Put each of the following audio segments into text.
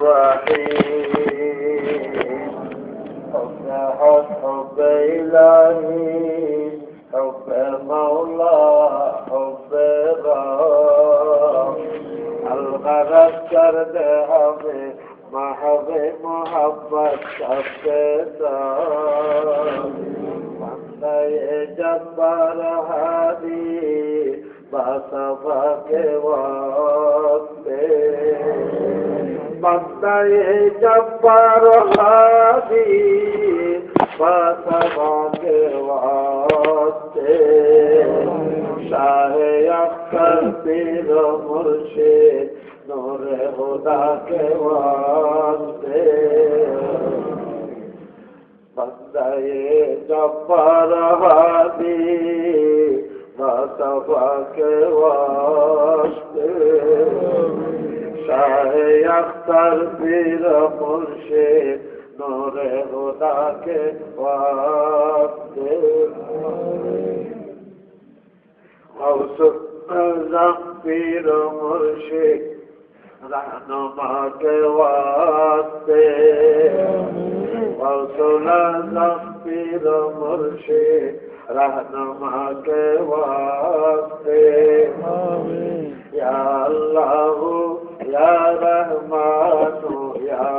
حب حب إلهي حب مولا حب رب الغرض کرد ہمیں محب محبت سب بندہ جبار ہادی باسفا کے واسطے بندہ جبار ہادی باسفا کے واسطے شاہ اختر پیر مرشد نور خدا کے واسطے بندہ جبار ہادی باسفا کے واسطے شاہ اختر پیر مرشد نور خدا کے واسطے غوث اعظم پیر مرشد رہنما کے واسطے غوث اعظم پیر مرشد رہنما کے واسطے یا اللہ یا رحمان یا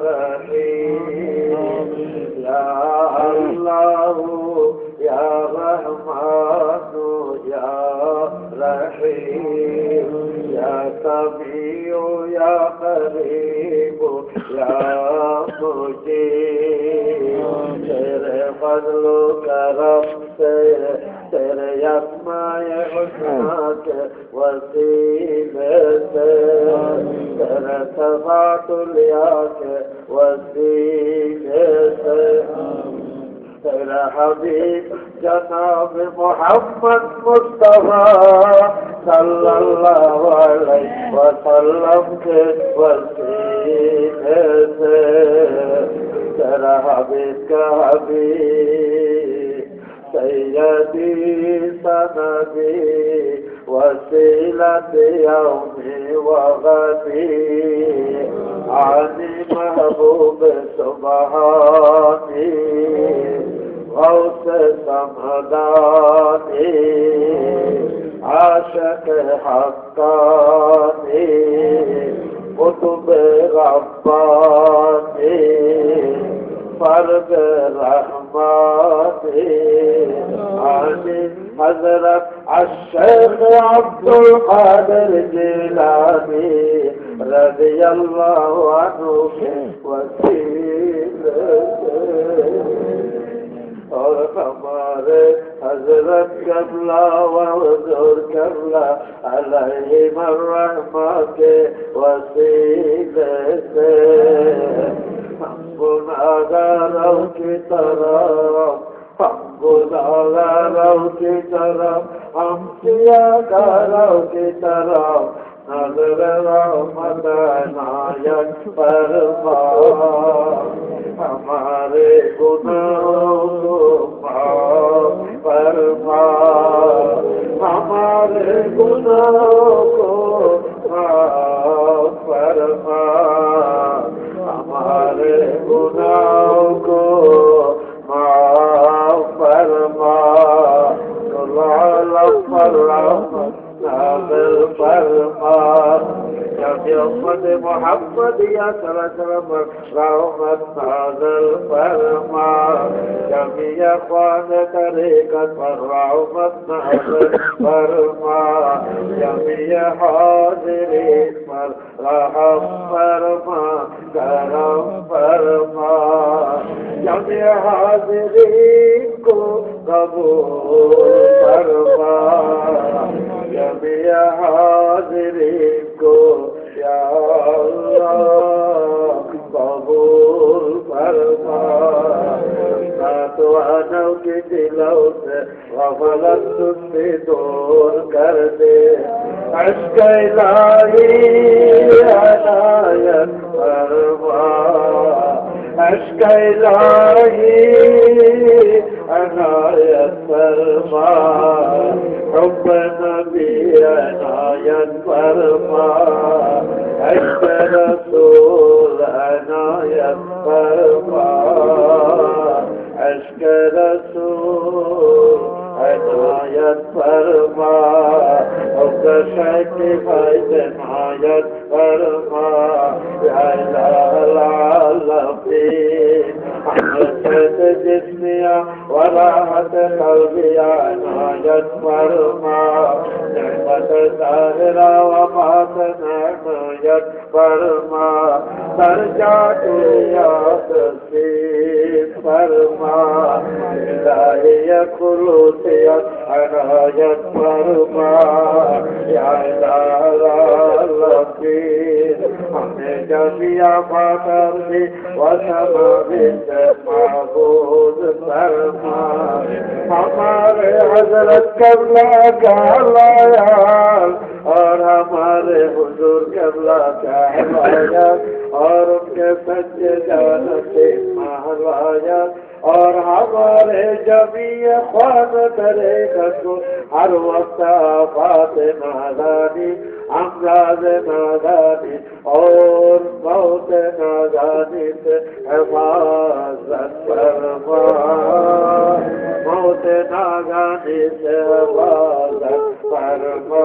رحیم یا اللہ یا رحمان یا رحیم یا سمیع یا قریب یا مجیب تیرے فضل و کرم سے تیرے اسماء حسنہ کے وسیلے سے تیرے صفات الیا کے وسیلے سے تیرا حبیب جناب محمد مصطفیٰ صلی اللہ علیہ وسلم کے وسیلے سے تیرا حبیب کا حبیب سیدی سندی وسیلت یومی وغدی عنی محبوب سبحانی غوث سمدانی عاشق حقانی قطب ربانی فرد رحمانی عنی حضرت الشیخ عبدالقادر جیلانی رضی اللہ عنہ کے وسیلے اور ہمارے حضرت قبلہ و حضور قبلہ علیہم الرحمہ کے وسیلے سے ہم گناہگاروں کی طرف ہم گناہگاروں کی طرف ہم سیاہگاروں کی طرف نظر رحمت عنایت فرما ہمارے گناہوں کو معاف فرما ہمارے گناہوں کو معاف فرما ہمارے گناہوں کو معاف فرما کل عالم پر رحمت نازل فرما یا امت محمد یا صلی اللہ علیہ وسلم رحمت نازل فرما جميع اخوان طریقت پر رحمت نازل فرما جميع حاضرین پر رحم فرما کرم فرما جميع حاضرین کو قبول فرما جميع حاضرین کو یا اللہ قبول فرما ناتوانوں کی دلوں سے غفلت تم بھی دور کر دے عشق الہی عنایت فرما عشق الہی عنایت فرما حب نبی عنایت فرما عشق رسول عنایت فرما عشق رسول عنایت فرما حب شیخ فیض عنایت فرما یا الہ العالمین حسرت جسمیا وراحت قلبیا عنایت فرما نعمت ظاہرہ و باطن عنایت فرما درجات یاد نصیب فرما الہی خلوصیت عنایت فرما یا الہ العالمین ہمیں جميع بطر و سماوات معبود فرما ہمارے حضرت قبلہ کا لایال اور ہمارے حضور قبلہ کا لایال اور ان کے سچے جان سے مہلایات اور ہمارے جمیع خوان طریقت کو ہر وقت آفات نادانی امراض نادانی اور موت نادانی سے حفاظت فرما موت نادانی سے حفاظت فرما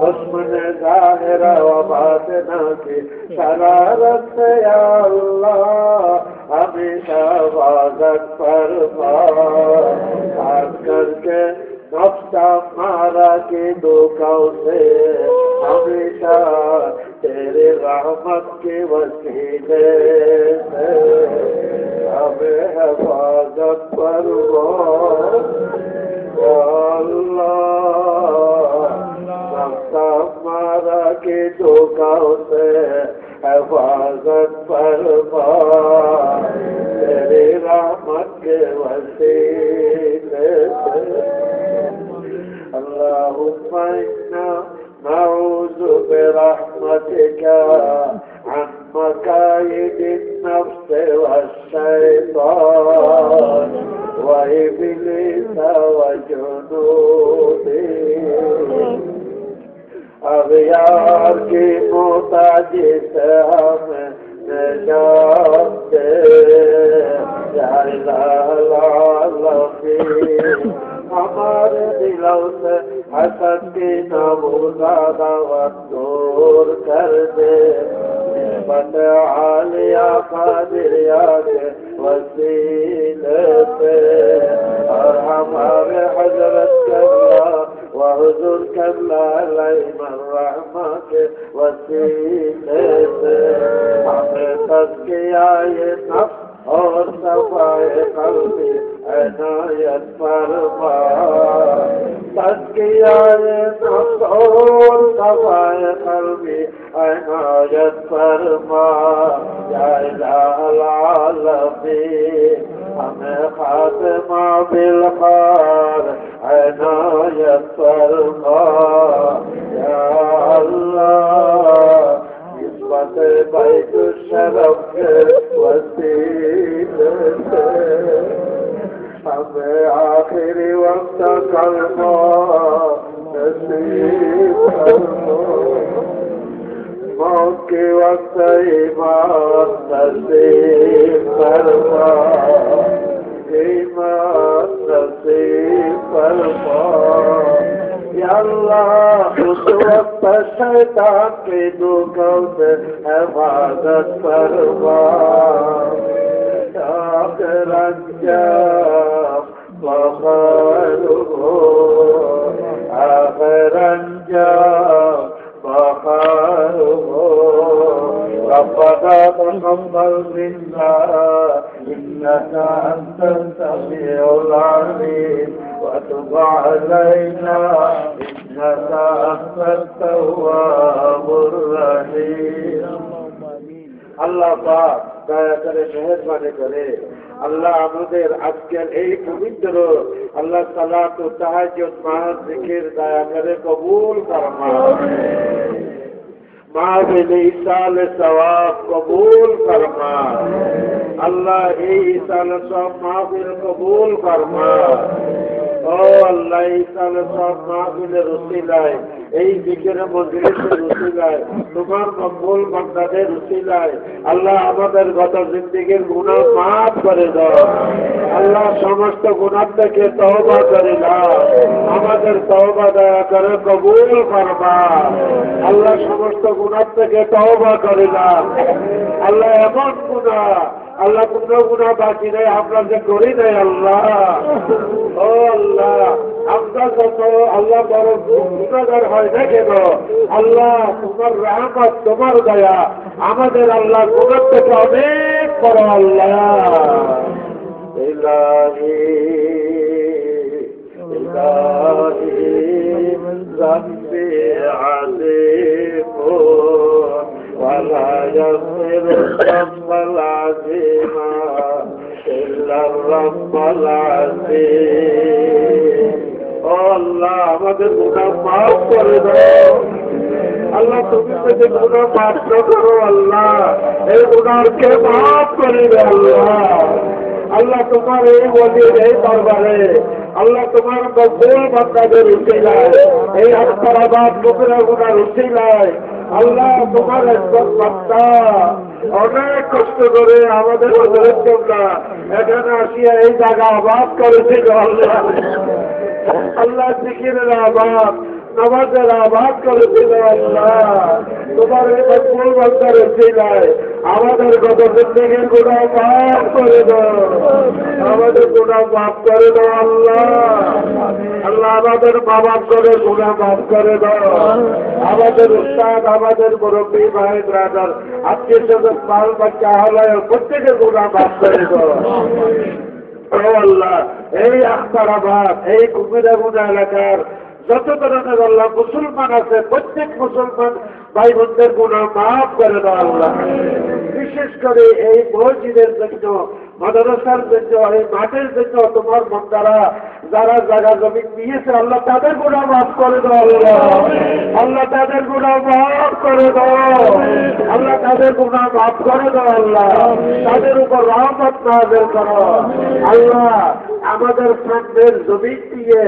دشمن ظاہرہ و باطنہ کی شرارت سے یا اللہ ہمیشہ حفاظت فرما خاص کر کے نفس ہمارا کی دھوکوں سے ہمیشہ تیرے رحمت کے وسیلے سے ہمیں حفاظت فرما یا اللہ نفس ہمارا کی دھوکوں سے حفاظت فرما تیری رحمت کے وسیلے سے اللهم إنا نعوذ برحمتك عن مكايد النفس والشيطان وإبليس وجنوده अगयार की मोहताजी से हमें निजात दे या इलाही हमारे दिलों से हसद की नबूदावत दूर कर दे निस्बत आलिया कादिरिया के वसीले से और हमारे हजरत कल्ला وحضور كلا عليهم الرحمة के वसीले से हमें तज़किया नफ्स और सफ़ाए क़ल्बी इनायत फरमा तज़किया नफ्स और सफ़ाए क़ल्बी इनायत फरमा या इलाहल आलमीन हमें खातिमा बिलखैर इनायत फरमा या अल्लाह निस्बत बैत शरफ के वसीले से हमें आखिरी वक्त कलमा नसीब फरमा मौत के वक्त ईमान नसीब फरमा ईमान नसीब फरमा या अल्लाह उस वक्त शैतान के दुखों से हिफाजत फरमा आखिर अंजाम बखैरुहु आखिर अंजाम बखैरुहु रब्बना तक़ब्बल मिन्ना इन्नका अंतस-समीउल अलीम وتب علينا إنك أنت التواب الرحيم আল্লাহ পাক দয়া করে মেহেরবানি করে আল্লাহ আমাদের আজকের এই পবিত্র আল্লাহ সালাত ও তাহাজ্জুদ মাহ জিকির দয়া করে কবুল ফরমায় মাহফিল ইসাল সওয়াব কবুল ফরমায় আল্লাহ এই ইসাল সওয়াব মাহফিল কবুল ফরমায় ও আল্লাহ এই সালে সব মাহফিলের উসিলায়, এই জিকির মজলিসের উসিলায়, তোমার মকবুল বান্দাদের উসিলায় আল্লাহ আমাদের গত জিন্দেগীর গুনাহ মাফ করে দাও। আল্লাহ সমস্ত গুনাহ থেকে তওবা করে নাও, আমাদের তওবা দয়া করে কবুল করবা। আল্লাহ সমস্ত গুনাহ থেকে তওবা করে নাও। আল্লাহ এমন গুনাহ, আল্লাহ কোনো গুনাহ বাকি নেই আমরা যে করি নাই আল্লাহ। ও আল্লাহ আমরা যত আল্লাহ বড় গুনাহগার হয় না কেন আল্লাহ তোমার রহমত তোমার দয়া আমাদের আল্লাহ গুনাহ থেকে অনেক বড় আল্লাহ। ইলাহি ইলাহি রাব্বি আযীম ولا يغفر الذنب العظيم إلا الرب العظيم আল্লাহ আমাদের গুনাহ মাফ করে দাও। আল্লাহ তুমি যদি গুনাহ মাফ করো আল্লাহ এই গুনাহকে মাফ করে দাও আল্লাহ। আল্লাহ তোমার এই ওয়ালির এই দরবারে আল্লাহ তোমার মকবুল বান্দাদের উসিলায় এই আখতারাবাদ লোকেরা গুনার উসিলায় আল্লাহ তোমার একজন বান্দা অনেক কষ্ট করে আমাদের হযরত কেবলা এখানে আসিয়া এই জায়গা আবাদ করেছিল আল্লাহ। আল্লাহ জিকিরের আবাদ নামাজের আবাদ করেছিল আল্লাহ। তোমার এই মকবুল বান্দার উসিলায় আমাদের গত জিন্দেগীর গুনাহ মাফ করে দাও, আমাদের গুনাহ মাফ করে দাও আল্লাহ। আল্লাহ আমাদের মা বাপ করে গুনাহ মাফ করে দাও, আমাদের উস্তাদ আমাদের মুরব্বী ভাই ব্রাদার আত্মীয় স্বজন বাল বাচ্চা হলায় প্রত্যেকের গুনাহ মাফ করে দাও। ও আল্লাহ এই আখতারাবাদ এই কুমিরাগুনা এলাকার যত ধরনের আল্লাহ মুসলমান আছে প্রত্যেক মুসলমান ভাই বোনদের গুনাহ মাফ করে দাও আল্লাহ। বিশেষ করে এই মসজিদের জন্য মাদ্রাসার জন্য এই মাঠের জন্য তোমার বান্দারা যারা জায়গা জমি নিয়েছে আল্লাহ তাদের গুনাহ মাফ করে দাও আল্লাহ। আল্লাহ তাদের গুনাহ মাফ করে দাও আল্লাহ, তাদের গুনাহ মাফ করে দাও আল্লাহ, তাদের উপর রহমত নাযিল করো আল্লাহ। আমাদের সামনের জমিন দিয়ে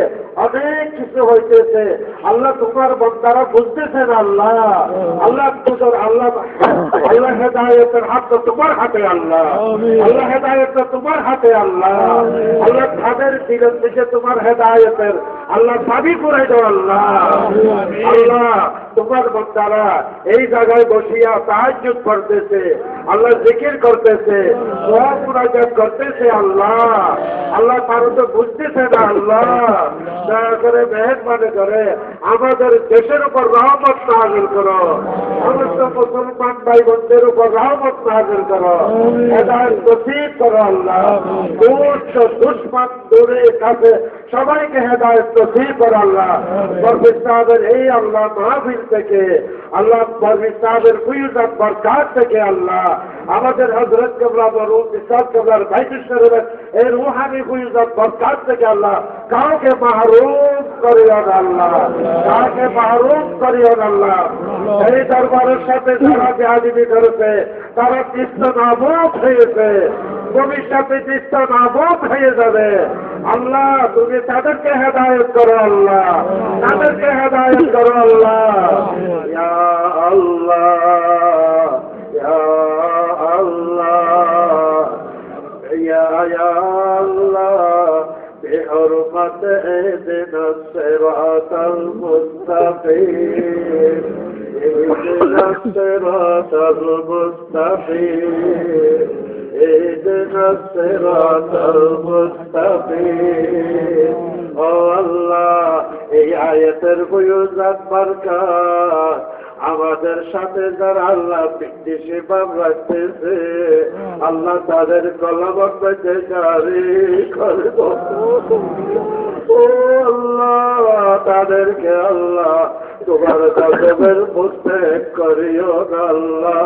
অনেক কিছু হইতেছে আল্লাহ, তোমার বান্দারা বুঝতেছেন আল্লাহ। আল্লাহ তোমার আল্লাহ আল্লাহ হেদায়েতের হাত তো তোমার হাতে আল্লাহ, আল্লাহ হেদায়েত তো তোমার হাতে আল্লাহ। আল্লাহ তাদের দিলের দিকে তোমার হেদায়েতের আল্লাহ দাবি করে দাও আল্লাহ। আল্লাহ তোমার বান্দারা এই জায়গায় বসিয়া তাহাজ্জুদ করতেছে আল্লাহ, জিকির করতেছে, দোয়া মুনাজাত করতেছে আল্লাহ। আল্লাহ তারা তো বুঝতেছে না আল্লাহ, দয়া করে মেহেরবানি করে আমাদের দেশের উপর রহমত নাযিল করো, সমস্ত মুসলমান ভাই বোনদের উপর রহমত নাযিল করো, হেদায়েত নসিব করো আল্লাহ। দুশ্মন দূরে কাছে সবাইকে হেদায়েত নসিব করো আল্লাহ। বরফিস সাহেবের এই আল্লাহ মাহফিল থেকে আল্লাহ, বরফিস সাহেবের ফুয়ুজাত বরকাত থেকে আল্লাহ আমাদের হযরত কেবলা মরহুম ইসহাক কেবলার ভাইটির এই রুহানি ফুয়ুজাত বরকাত থেকে আল্লাহ কাউকে মাহরুম করিও না আল্লাহ, কাউকে মাহরুম করিও না আল্লাহ। এই দরবারের সাথে যারা বেয়াদবি করেছে তারা নিত্য নাবুদ হয়েছে, ভবিষ্যতে নিত্য নাবুদ হয়ে যাবে আল্লাহ। তুমি তাদেরকে হেদায়েত করো আল্লাহ, তাদেরকে হেদায়েত করো আল্লাহ। ইয়া আল্লাহ ইয়া আল্লাহ ইয়া আল্লাহ بحرمة اهدنا الصراط المستقيم اهدنا الصراط المستقيم اهدنا الصراط المستقيم ও আল্লাহ এই আয়াতের ফয়জাত বরকত আমাদের সাথে যারা আল্লাহ বিদেশে বাপ রাখতেছে আল্লাহ তাদের কলমত পেতে জারি করে দাও ও আল্লাহ, তাদেরকে আল্লাহ তোমার গজবের মুস্তাহিক করিও না আল্লাহ।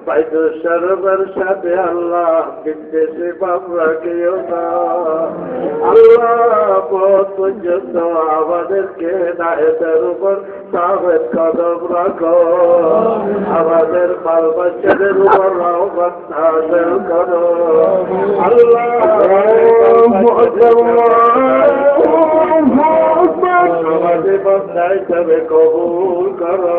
বাইদুর শরবের সাথে আল্লাহ বিদ্বেষে বাপ রাখিও না আল্লাহ বহুত পর্যন্ত আমাদেরকে নায়েদের উপর সাবেত কদম রাখো আমাদের বাল বাচ্চাদের উপর রহমত নাযিল করো আল্লাহ আমাদের বান্দা হিসেবে কবুল করো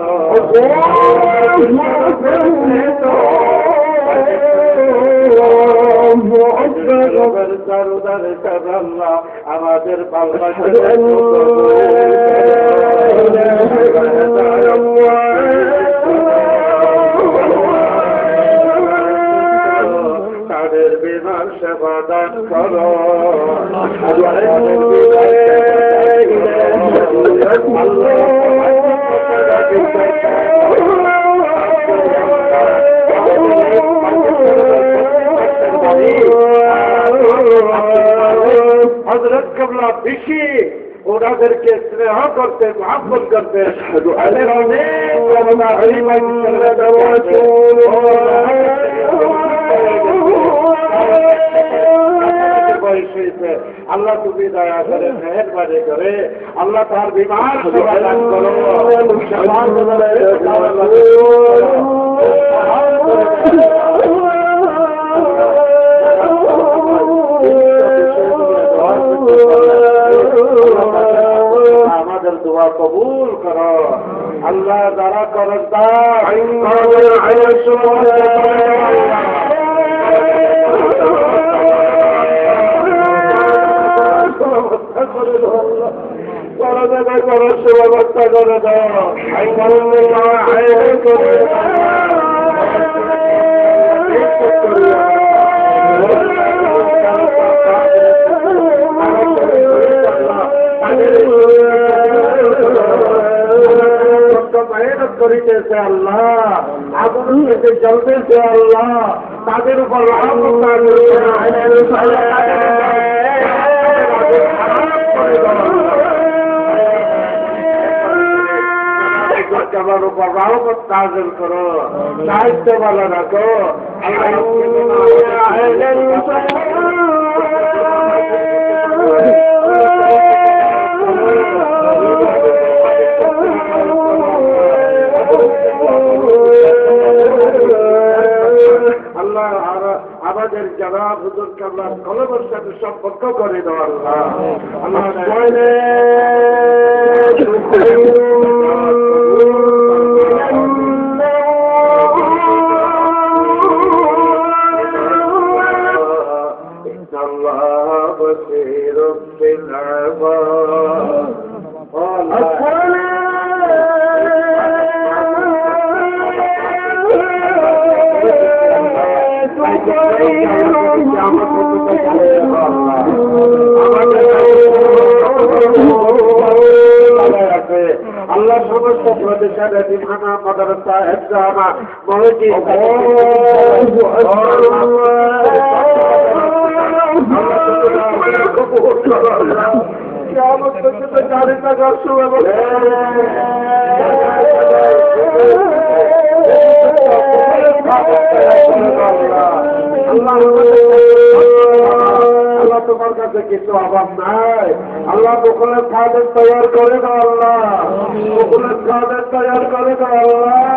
আমাদের বাল বাচ্চাদের তাদের বিমান সেবা দান করো হযরত কিবলা বেশি ওনাদেরকে স্নেহ করতে মহব্বত করতে আল্লাহ তুমি দয়া করে মেহেরবানি করে আল্লাহ তার বিমান সেবা দান করো আমাদের দোয়া কবুল করো আল্লাহ যারা করেন ব্যবস্থা করে দাও মেহনত করিতেছে আল্লাহ আগুন থেকে জ্বলতেছে আল্লাহ তাদের উপর উপর রহমত নাযিল করো সাহিত্য ভালো রাখো আল্লাহ আমাদের যারা হুজুর কাবলার কলমের সাথে সম্পর্ক করে দাও আল্লাহ আল্লাহ সমস্ত প্রদেশের এতিমখানা মাদ্রাসা হেফজানা মসজিদ আল্লাহ তোমার কাছে কিছু অভাব নাই আল্লাহ বকুলের খাদের তৈরি করে দাও আল্লাহ বকুলের খাদের তৈরি করে দাও আল্লাহ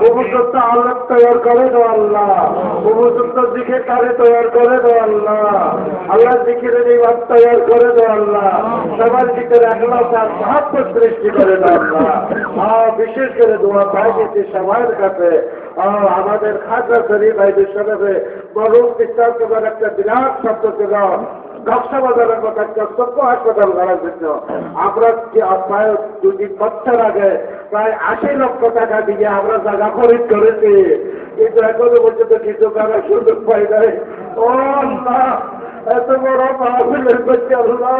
উপযুক্ত আলোক তৈরি করে দাও আল্লাহ উপযুক্ত দিকে কারে তৈরি করে দাও আল্লাহ আল্লাহ জিকিরের ইবাদত তৈরি করে দাও আল্লাহ সবার দিকের একলাসার মহাত্মক সৃষ্টি করে দাও আল্লাহ বিশেষ করে দোয়া পাইছি সবার কাছে আমাদের খাজা শরীফ ভাইদের সাথে মরুম বিশ্বাস করার একটা বিরাট শব্দ ছিল ব্যবসা বাজারের মতো একটা ছোট্ট হাসপাতাল করার জন্য আমরা প্রায় 2-3 বছর আগে প্রায় 80 লক্ষ টাকা দিয়ে আমরা জায়গা খরিদ করেছি কিন্তু এখনো পর্যন্ত কিছু করার সুযোগ পাই নাই ও আল্লাহ এত বড় মাহফিলের করছে আল্লাহ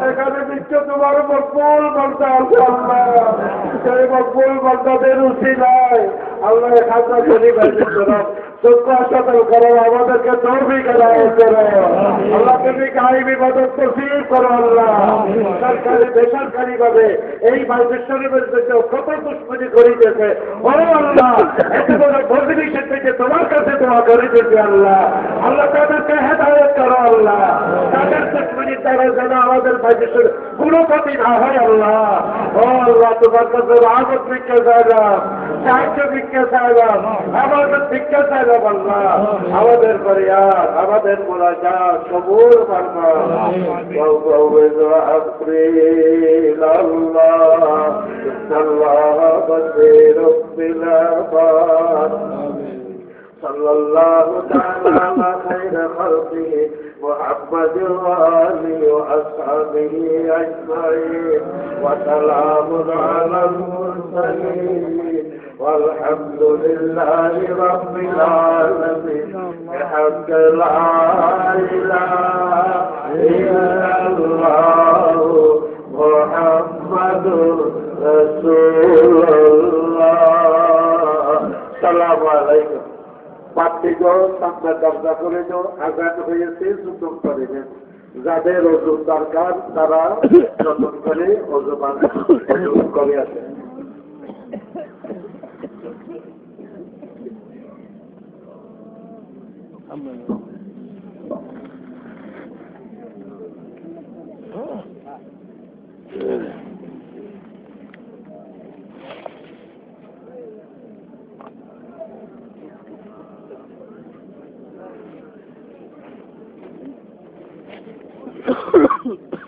এখানে নিশ্চ তোমার মকবুল বান্দা আছে আল্লাহ সেই মকবুল বান্দাদের উসিলায় আল্লাহ খাজা শরীফ সত্য হাসপাতাল করো আমাদেরকে তৌফিক আদায় করো আল্লাহ তুমি গায়েবী ইবাদত তৌফিক করো আল্লাহ সরকারি বেসরকারি ভাবে এই বাইতুল শরীফের জন্য কত দুশ্মনী করিতেছে ও আল্লাহ এত বড় বদলি ক্ষেত্রে তোমার কাছে দোয়া করে দিচ্ছি আল্লাহ। আল্লাহ তাদেরকে হেদায়েত করো আল্লাহ। তাদের মিনিট দ্বারা যেন আমাদের ভাইদের গুণপতি না হয় আল্লাহ। ও আল্লাহ তোমার কাছে রহমত ভিক্ষা চাইলাম, সাহায্য ভিক্ষা চাইলাম, আমাদের ভিক্ষা চাইলাম আল্লাহ। আমাদের ফরিয়াদ, আমাদের মোনাজাত কবুল ফরমাও। وفوض أمري إلى الله إن الله بصير بالعباد صلى الله تعالى على خير خلقه محمد وآله وأصحابه أجمعين وسلام على المرسلين والحمد لله رب العالمين بحق لا إله إلا الله محمد رسول الله السلام عليكم পাত্রীগণ সামনে দরজা করে যাও, আজান হয়েছে যুদ্ধ করে দেন। যাদের ওজুর দরকার তারা যতন করে ওজুবান করে আসেন। Ugh.